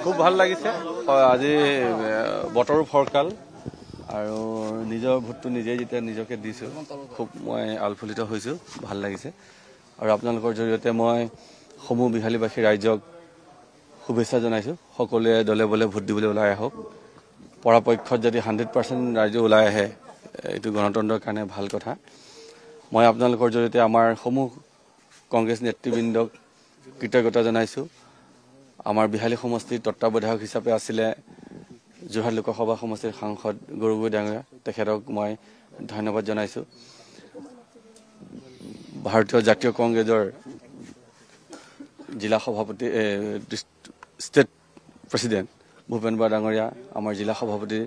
খুব ভাল লাগিছে আজি বতৰো ফৰকাল আৰু নিজৰ ভোটটো নিজে যেতিয়া নিজকে দিছো খুব মই আলফুলিত হৈছো ভাল লাগিছে আৰু আপোনালোকৰ জৰিয়তে মই সমূহ বিহালীবাসী ৰাইজক শুভেচ্ছা জনাইছো সকলোৱে দলে বলে ভোট দিবলৈ ওলাই আহক পৰাপক্ষত যদি 100% ৰাইজ ওলাই আহে এটো গণতন্ত্ৰৰ কাৰণে ভাল কথা মই আপোনালোকৰ জৰিয়তে আমাৰ সমূহ কংগ্ৰেছ নেতৃবৃন্দক কৃতজ্ঞতা জনাইছো আমাৰ বিহালী সমষ্টিৰ তত্ত্বাৱধায়ক হিচাপে আছিলে যোৰহাট লোকসভা সমষ্টিৰ সাংসদ গৌৰৱ ডাঙৰীয়া তেখেতক মই ধন্যবাদ জনাইছো ভাৰতীয় জাতীয় কংগ্ৰেছৰ জিলা সভাপতি ষ্টেট প্ৰেসিডেন্ট ভূপেন বৰা ডাঙৰীয়া আমাৰ জিলা সভাপতি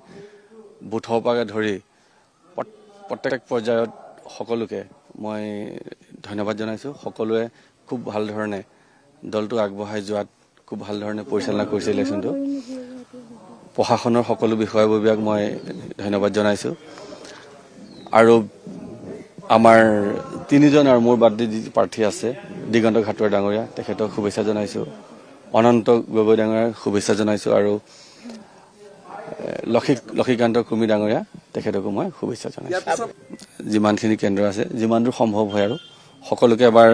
বুথৰপাকে ধৰি প্ৰত্যেক পৰ্যায়ত সকলোকে মই ধন্যবাদ জনাইছো সকলোৱে খুব ভাল ধৰণে দলটো আগবঢ়াই যোৱাত খুব ভাল ধৰণে পৰিচালনা কৰিছে ইলেকশ্যনটো প্ৰশাসনৰ সকলো বিষয়ববীয়াক মই ধন্যবাদ জনাইছো আৰু আমাৰ তিনিজন আৰু মোৰ বাদ দি প্ৰাৰ্থী আছে দিগন্ত ঘাটুৱাৰ ডাঙৰীয়া তেখেতক শুভেচ্ছা জনাইছো অনন্ত গগৈ ডাঙৰীয়াক শুভেচ্ছা জনাইছো আৰু লক্ষীকান্ত কুৰ্মী ডাঙৰীয়া তেখেতকো মই শুভেচ্ছা জনাইছো যিমানখিনি কেন্দ্ৰ আছে যিমান দূৰ সম্ভৱ হয় আৰু সকলোকে এবাৰ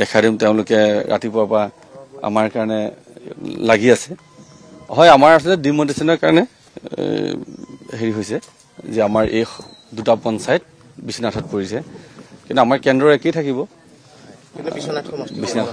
দেখা দিম তেওঁলোকে ৰাতিপুৱাৰ পৰা আমাৰ কাৰণে লাগি আছে হয় আমাৰ আসলে ডিমোটেশনৰ কাৰণে হেৰি হৈছে যে আমাৰ এই দুটা পঞ্চায়ত বিশ্বনাথত পৰিছে কিন্তু আমাৰ কেন্দ্ৰ একেই থাকিব কিন্তু বিশ্বনাথ